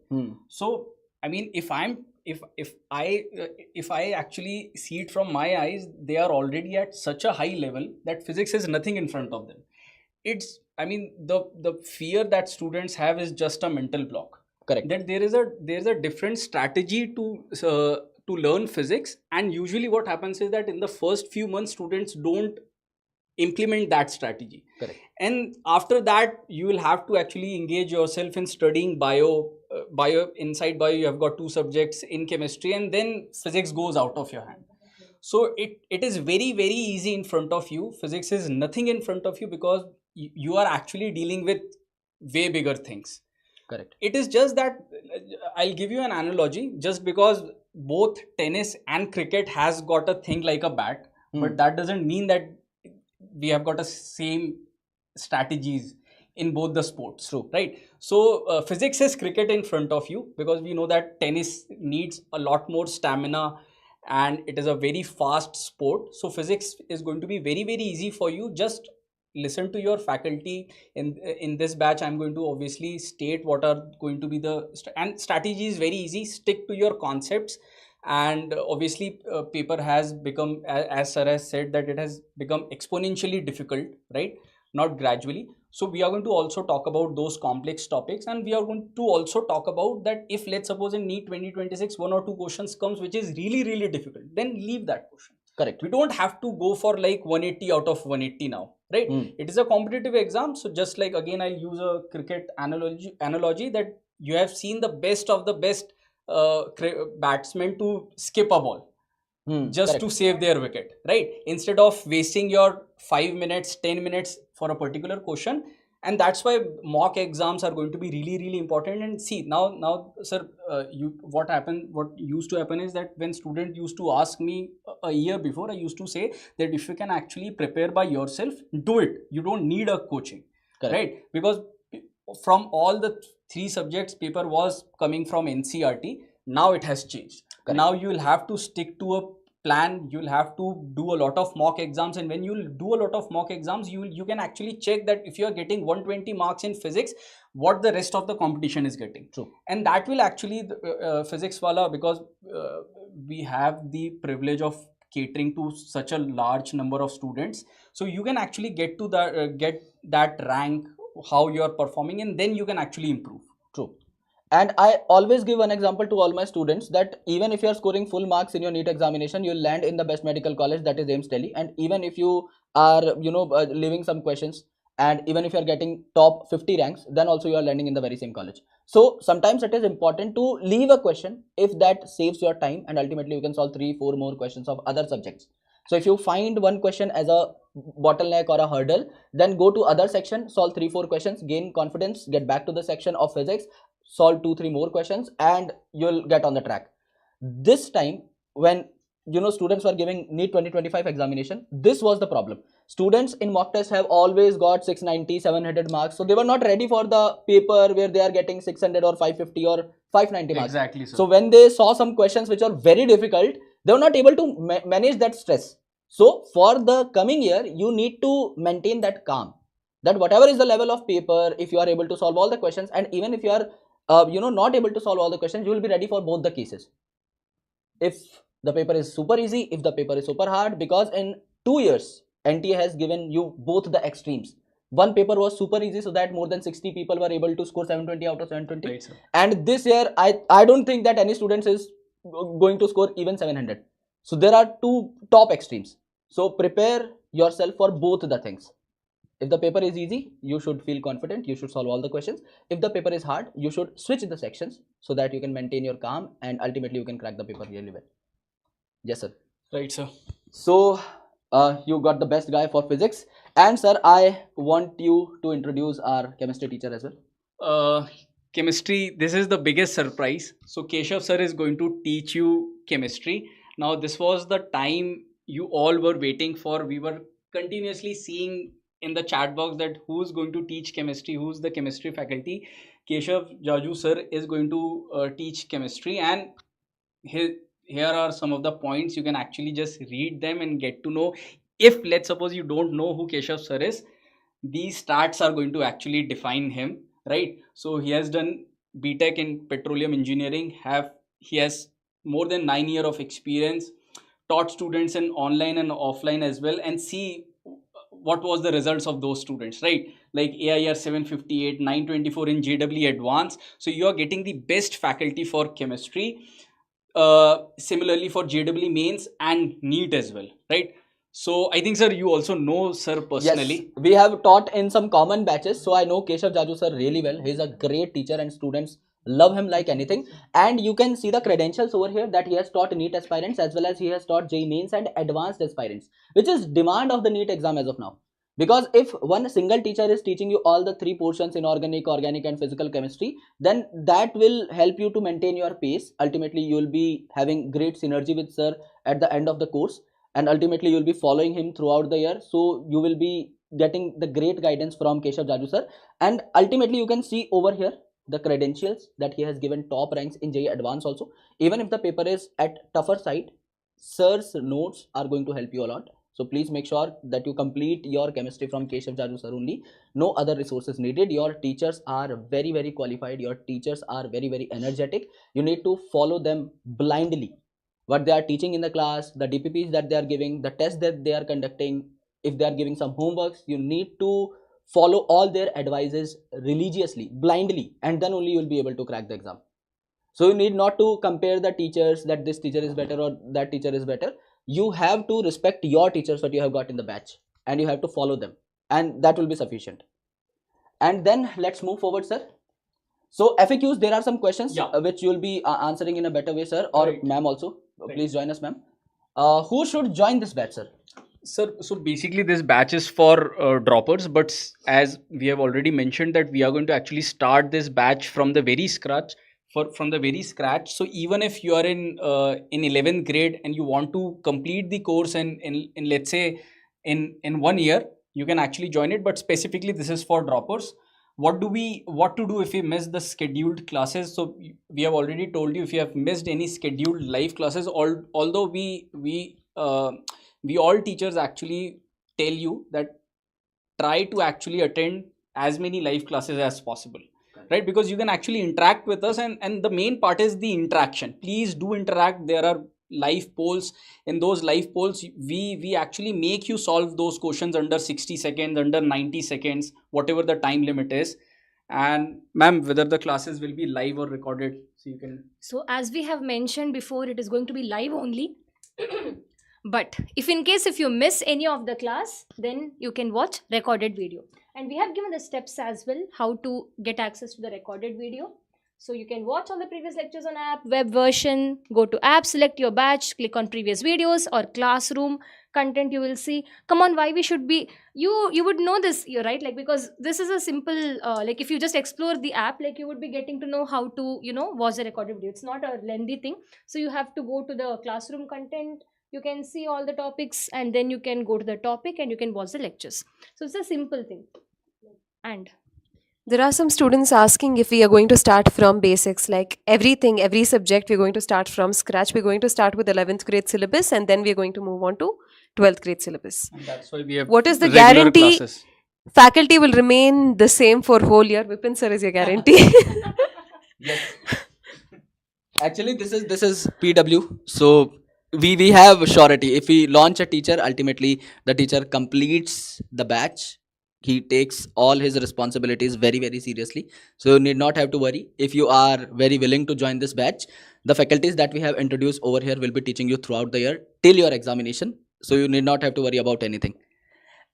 So I mean, if I actually see it from my eyes, they are already at such a high level that physics is nothing in front of them. It's, I mean, the fear that students have is just a mental block. Correct. That there is a different strategy to learn physics, and usually what happens is that in the first few months students don't implement that strategy. Correct. And after that you will have to actually engage yourself in studying bio. Inside bio you have got two subjects in chemistry, and then physics goes out of your hand. So it is very easy in front of you. Physics is nothing in front of you, because you are actually dealing with way bigger things. Correct. It is just that I'll give you an analogy. Just because both tennis and cricket has got a thing like a bat, but that doesn't mean that we have got the same strategies in both the sports. True. Right? So physics is cricket in front of you, because we know that tennis needs a lot more stamina and it is a very fast sport. So physics is going to be very easy for you. Just listen to your faculty. In this batch I'm going to obviously state what are going to be the and strategy is very easy. Stick to your concepts, and obviously paper has become, as sir has said, that it has become exponentially difficult, right? Not gradually. So we are going to also talk about those complex topics, and we are going to also talk about that if, let's suppose, in NEET 2026 one or two questions comes which is really difficult, then leave that question. Correct. We don't have to go for like 180 out of 180 now, right? It is a competitive exam. So just like, again, I'll use a cricket analogy that you have seen the best of the best batsmen to skip a ball just to save their wicket, right? Instead of wasting your 5 minutes, 10 minutes for a particular question. And that's why mock exams are going to be really important. And see, now sir, what used to happen is that when student used to ask me a year before, I used to say that if you can actually prepare by yourself, do it. You don't need a coaching. Correct. Right? Because from all the three subjects, paper was coming from NCERT. Now it has changed. Correct. Now you will have to stick to a plan. You'll have to do a lot of mock exams, and when you do a lot of mock exams, you can actually check that if you are getting 120 marks in physics, what the rest of the competition is getting. True. And that will actually physics Wallah, because we have the privilege of catering to such a large number of students, so you can actually get to that rank, how you are performing, and then you can actually improve. True. And I always give one example to all my students, that even if you are scoring full marks in your NEET examination, you'll land in the best medical college, that is AIIMS Delhi. And even if you are, leaving some questions, and even if you are getting top 50 ranks, then also you are landing in the very same college. So sometimes it is important to leave a question if that saves your time, and ultimately you can solve 3-4 more questions of other subjects. So if you find one question as a bottleneck or a hurdle, then go to other section, solve 3-4 questions, gain confidence, get back to the section of physics, solve 2-3 more questions, and you'll get on the track. This time when students were giving NEET 2025 examination, this was the problem. Students in mock test have always got 690, 700 marks, so they were not ready for the paper where they are getting 600 or 550 or 590 marks. Exactly, sir. So when they saw some questions which are very difficult, they were not able to manage that stress. So for the coming year, you need to maintain that calm, that whatever is the level of paper, if you are able to solve all the questions, and even if you are not able to solve all the questions, you will be ready for both the cases. If the paper is super easy, if the paper is super hard, because in 2 years NTA has given you both the extremes. One paper was super easy, so that more than 60 people were able to score 720 out of 720. Right, sir. And this year, I don't think that any student is going to score even 700. So there are two top extremes. So prepare yourself for both the things. If the paper is easy, you should feel confident, you should solve all the questions. If the paper is hard, you should switch the sections so that you can maintain your calm and ultimately you can crack the paper really well. Yes, sir. Right, sir. So you got the best guy for physics. And sir, I want you to introduce our chemistry teacher as well. Chemistry, this is the biggest surprise. So Keshav sir is going to teach you chemistry. Now this was the time you all were waiting for. We were continuously seeing in the chat box that who's going to teach chemistry, who's the chemistry faculty. Keshav Jaju sir is going to teach chemistry, and here are some of the points. You can actually just read them and get to know. If let's suppose you don't know who Keshav sir is, these stats are going to actually define him, right? So he has done BTech in petroleum engineering. He has more than 9 years of experience, taught students in online and offline as well, and see what was the results of those students, right? Like AIR 758, 924 in JW Advanced. So you are getting the best faculty for chemistry. Similarly for JW Mains and NEET as well, right? So I think, sir, you also know sir personally. Yes, we have taught in some common batches, so I know Keshav Jaju sir really well. He's a great teacher and students love him like anything. And you can see the credentials over here that he has taught NEET aspirants as well as he has taught JEE Mains and advanced aspirants, which is demand of the NEET exam as of now. Because if one single teacher is teaching you all the three portions, inorganic, organic and physical chemistry, then that will help you to maintain your pace. Ultimately, you will be having great synergy with sir at the end of the course, and ultimately you will be following him throughout the year. So you will be getting the great guidance from Keshav Jaju sir. And ultimately you can see over here the credentials that he has given top ranks in JEE Advanced also. Even if the paper is at tougher side, sir's notes are going to help you a lot. So please make sure that you complete your chemistry from Keshav Jaju sir only. No other resources needed. Your teachers are very, very qualified. Your teachers are very, very energetic. You need to follow them blindly. What they are teaching in the class, the DPPs that they are giving, the tests that they are conducting, if they are giving some homeworks, you need to follow all their advices religiously, blindly, and then only you will be able to crack the exam. So you need not to compare the teachers, that this teacher is better or that teacher is better. You have to respect your teachers that you have got in the batch, and you have to follow them, and that will be sufficient. And then let's move forward, sir. So FAQs, there are some questions which you will be answering in a better way, sir, or Right. ma'am also. Right. Please join us, ma'am. Who should join this batch, sir? Sir, so basically this batch is for droppers, but as we have already mentioned that we are going to actually start this batch from the very scratch. So even if you are in 11th grade and you want to complete the course in let's say in 1 year, you can actually join it. But specifically this is for droppers. What to do if you miss the scheduled classes? So we have already told you, if you have missed any scheduled live classes, although we all teachers actually tell you that try to actually attend as many live classes as possible, right? Because you can actually interact with us, and the main part is the interaction. Please do interact. There are live polls. In those live polls, we actually make you solve those questions under 60 seconds, under 90 seconds, whatever the time limit is. And ma'am, whether the classes will be live or recorded, so you can. So as we have mentioned before, it is going to be live only. But if you miss any of the class, then you can watch recorded video. And we have given the steps as well, how to get access to the recorded video. So you can watch all the previous lectures on app, web version, go to app, select your batch, click on previous videos or classroom content. You will see, come on, why we should be, you would know this, right? Like, because this is a simple, like if you just explore the app, like you would be getting to know how to, watch the recorded video. It's not a lengthy thing. So you have to go to the classroom content. You can see all the topics and then you can go to the topic and you can watch the lectures. So it's a simple thing. And there are some students asking if we are going to start from basics, like every subject we're going to start from scratch. We're going to start with 11th grade syllabus and then we're going to move on to 12th grade syllabus. And that's why we have What is the regular guarantee? classes. Faculty will remain the same for whole year. Vipin sir is your guarantee. Yes. Actually, this is PW. So we have surety. If we launch a teacher, ultimately the teacher completes the batch. He takes all his responsibilities very, very seriously. So you need not have to worry. If you are very willing to join this batch, the faculties that we have introduced over here will be teaching you throughout the year till your examination. So you need not have to worry about anything.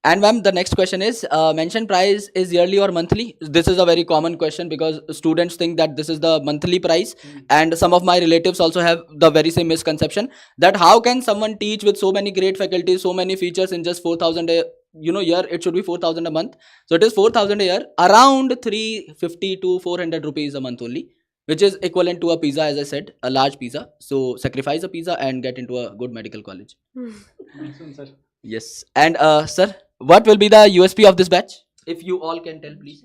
And ma'am, the next question is, mention price is yearly or monthly? This is a very common question because students think that this is the monthly price, and some of my relatives also have the very same misconception that how can someone teach with so many great faculties, so many features in just 4,000 a year? It should be 4,000 a month. So it is 4,000 a year, around 350 to 400 rupees a month only, which is equivalent to a pizza, as I said, a large pizza. So sacrifice a pizza and get into a good medical college. Yes. And sir, what will be the USP of this batch? If you all can tell, please.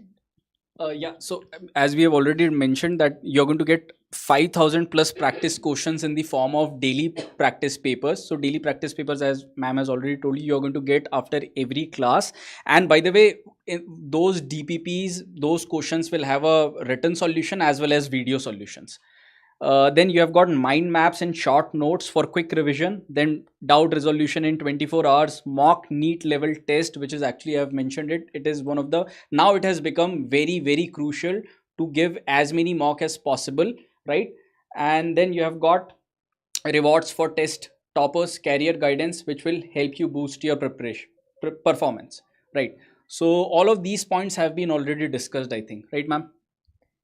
Yeah, so as we have already mentioned that you're going to get 5,000 plus practice questions in the form of daily practice papers. So daily practice papers, as ma'am has already told you, you're going to get after every class. And by the way, in those DPPs, those questions will have a written solution as well as video solutions. Then you have got mind maps and short notes for quick revision, then doubt resolution in 24 hours, mock NEET level test, which is actually, I've mentioned it, it is one of the, now it has become very, very crucial to give as many mock as possible, right? And then you have got rewards for test toppers, career guidance, which will help you boost your preparation, performance, right? So all of these points have been already discussed, I think, right, ma'am?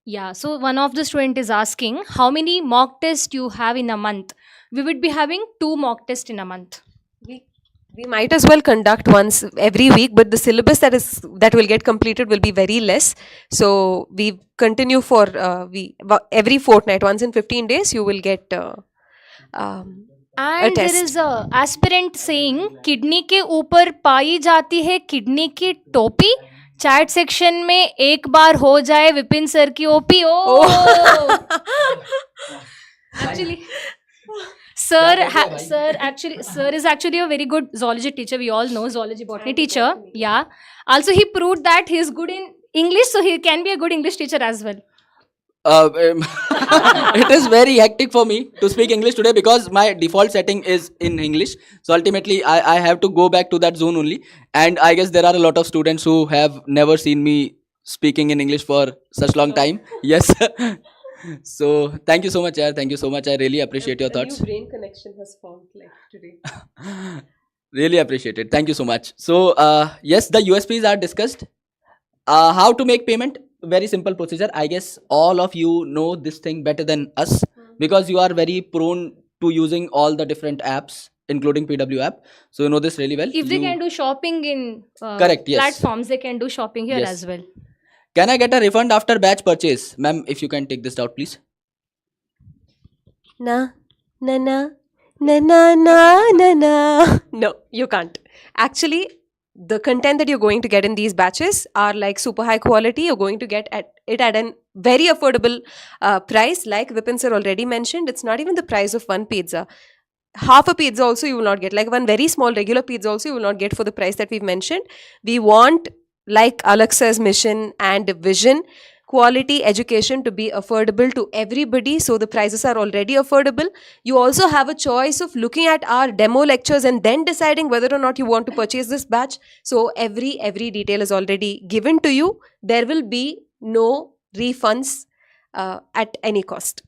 Yeah, so one of the student is asking how many mock tests you have in a month. We would be having 2 mock tests in a month. We might as well conduct once every week, but the syllabus that will get completed will be very less. So we continue for every fortnight, once in 15 days, you will get And there test. is a aspirant saying kidney के ऊपर पाई जाती है kidney की टोपी. Chat section में एक बार हो जाए विपिन सर की ओपी. Oh actually sir is actually a very good zoology teacher. We all know zoology botany teacher. Yeah, also he proved that he is good in English, so he can be a good English teacher as well. It is very hectic for me to speak English today because my default setting is in English. So ultimately, I have to go back to that zone only. And I guess there are a lot of students who have never seen me speaking in English for such long time. Yes. So thank you so much, yaar. Thank you so much. I really appreciate your thoughts. brain connection has formed like today. Really appreciate it. Thank you so much. So yes, the USPs are discussed. How to make payment? Very simple procedure. I guess all of you know this thing better than us because you are very prone to using all the different apps, including PW app. So you know this really well. If they can do shopping in Correct, yes. platforms, they can do shopping here Yes. as well. Can I get a refund after batch purchase? Ma'am, if you can take this out, please. Na na na na na na na na. No, you can't. Actually, the content that you're going to get in these batches are like super high quality. You're going to get it at a very affordable price. Like Vipin sir already mentioned, it's not even the price of one pizza. Half a pizza also you will not get. Like one very small regular pizza also you will not get for the price that we've mentioned. We want, like Alexa's mission and vision, quality education to be affordable to everybody, so the prices are already affordable. You also have a choice of looking at our demo lectures and then deciding whether or not you want to purchase this batch. So every detail is already given to you. There will be no refunds at any cost.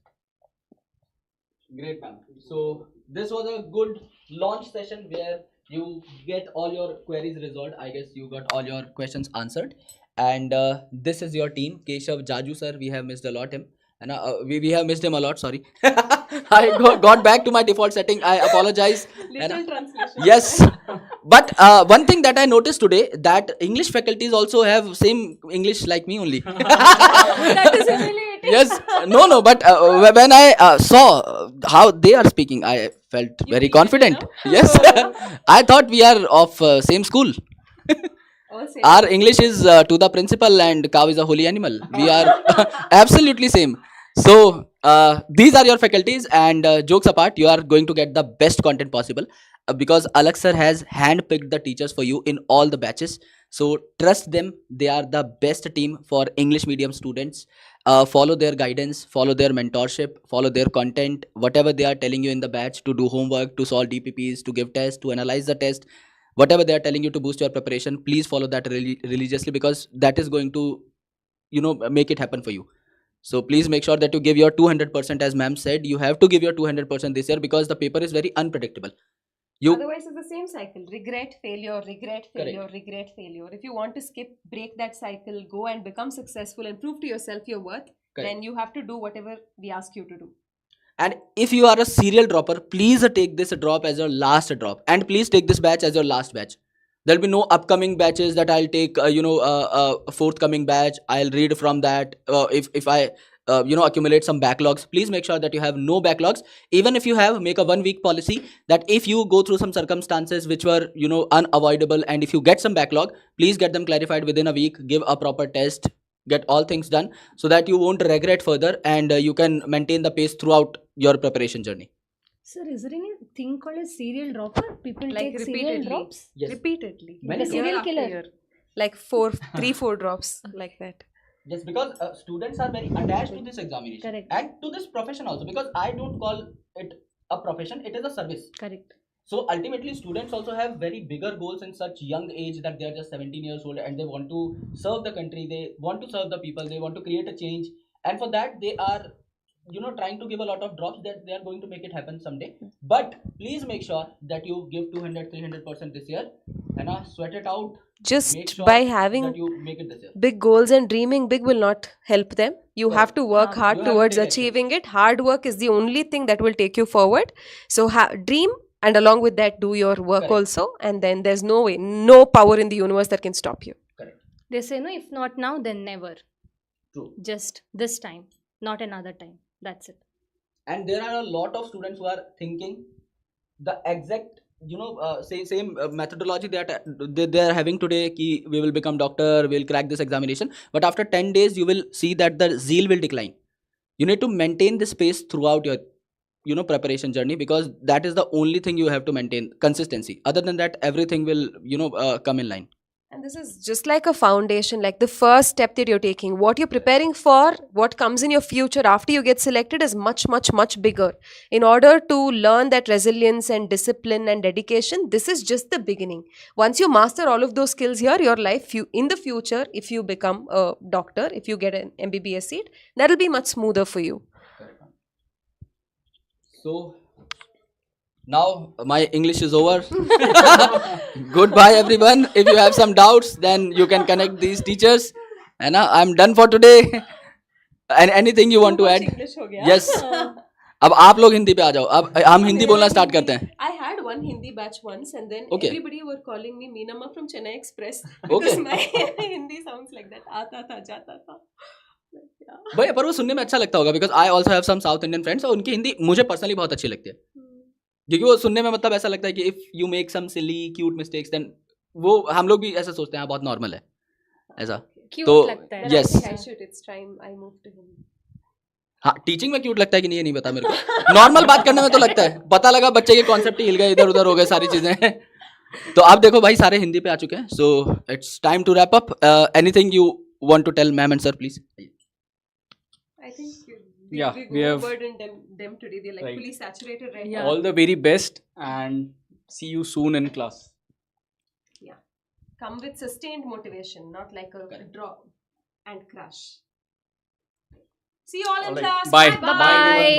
Great, ma'am. So this was a good launch session where you get all your queries resolved. I guess you got all your questions answered. And this is your team. Keshav Jaju sir, we have missed a lot him. And we have missed him a lot, sorry. I got back to my default setting. I apologize. Little translation. Yes. But one thing that I noticed today, that English faculties also have same English like me only. That is humiliating. Yes. No. But when I saw how they are speaking, I felt very confident. Yes. I thought we are of same school. Our English is to the principal and cow is a holy animal. We are absolutely same. So these are your faculties, and jokes apart, you are going to get the best content possible because Alex sir has handpicked the teachers for you in all the batches. So trust them. They are the best team for English medium students. Follow their guidance, follow their mentorship, follow their content, whatever they are telling you in the batch, to do homework, to solve DPPs, to give tests, to analyze the test, whatever they are telling you to boost your preparation, please follow that religiously, because that is going to, make it happen for you. So please make sure that you give your 200%. As ma'am said, you have to give your 200% this year, because the paper is very unpredictable. You Otherwise, it's the same cycle. Regret, failure, regret, failure, regret, failure. If you want to break that cycle, go and become successful and prove to yourself your worth, then you have to do whatever we ask you to do. And if you are a serial dropper, please take this drop as your last drop, and please take this batch as your last batch. There'll be no upcoming batches that I'll take, a forthcoming batch, I'll read from that. If I accumulate some backlogs, please make sure that you have no backlogs. Even if you have, make a 1 week policy, that if you go through some circumstances which were, unavoidable, and if you get some backlog, please get them clarified within a week, give a proper test, get all things done, so that you won't regret further, and you can maintain the pace throughout your preparation journey. Sir, is there any thing called a serial dropper? People Like take serial repeatedly. drops? Yes. Repeatedly. Many The serial Year after killer. year. Like 3-4 drops, like that. Yes, because students are very attached to this examination. Correct. And to this profession also, because I don't call it a profession, it is a service. Correct. So ultimately, students also have very bigger goals in such young age, that they are just 17 years old, and they want to serve the country, they want to serve the people, they want to create a change, and for that they are, trying to give a lot of drops, that they are going to make it happen someday. But please make sure that you give 200-300% this year, and sweat it out. Make Just sure by that having you make it this year. big goals and dreaming big will not help them. You Correct. have to work Yeah. hard You have to towards take action. achieving it. Hard work is the only thing that will take you forward. So dream, and along with that, do your work Correct. also. And then there's no way, no power in the universe that can stop you. Correct. They say, no, if not now, then never. True. Just this time, not another time. That's it. And there are a lot of students who are thinking the exact, same methodology that they are having today, ki we will become doctor, we'll crack this examination, but after 10 days you will see that the zeal will decline. You need to maintain this pace throughout your, preparation journey, because that is the only thing you have to maintain, consistency. Other than that, everything will, come in line. And this is just like a foundation, like the first step that you're taking. What you're preparing for, what comes in your future after you get selected, is much, much, much bigger. In order to learn that resilience and discipline and dedication, this is just the beginning. Once you master all of those skills here, your life, in the future, if you become a doctor, if you get an MBBS seat, that'll be much smoother for you. So now my English is over. Goodbye, everyone. If you have some doubts, then you can connect these teachers. And I'm done for today. And anything you want to add? Yes. अब आप लोग हिंदी पे आ जाओ. अब हम हिंदी बोलना start करते हैं. I had one Hindi batch once, and then Okay. everybody were calling me Meenamma from Chennai Express Okay. because my Hindi sounds like that. Aata tha, jata tha. Yeah. भाई पर वो सुनने में अच्छा लगता होगा, because I also have some South Indian friends, और उनकी हिंदी मुझे पर्सनली बहुत अच्छी लगती है, क्योंकि वो सुनने में मतलब ऐसा लगता है कि if you make some silly cute mistakes, then वो हम लोग भी ऐसा सोचते हैं, बहुत नॉर्मल है ऐसा. Cute तो लगता है. Then yes. I think I should. It's time I move to Hindi. हाँ, टीचिंग में क्यूट लगता है कि नहीं, ये नहीं पता मेरे को. नॉर्मल बात करने में तो लगता है, पता लगा बच्चे के कॉन्सेप्ट ही हिल गए, इधर उधर हो गए सारी चीजें. तो आप देखो भाई, सारे हिंदी पे आ चुके हैं. So it's time to wrap up. Anything you want to tell ma'am and sir, please. I think Yeah, we we have- overburdened them today. They're like Right. fully saturated right Yeah. now. All the very best, and see you soon in class. Come with sustained motivation, not like a drop and crash. See you all in Alright. class. Bye. Bye.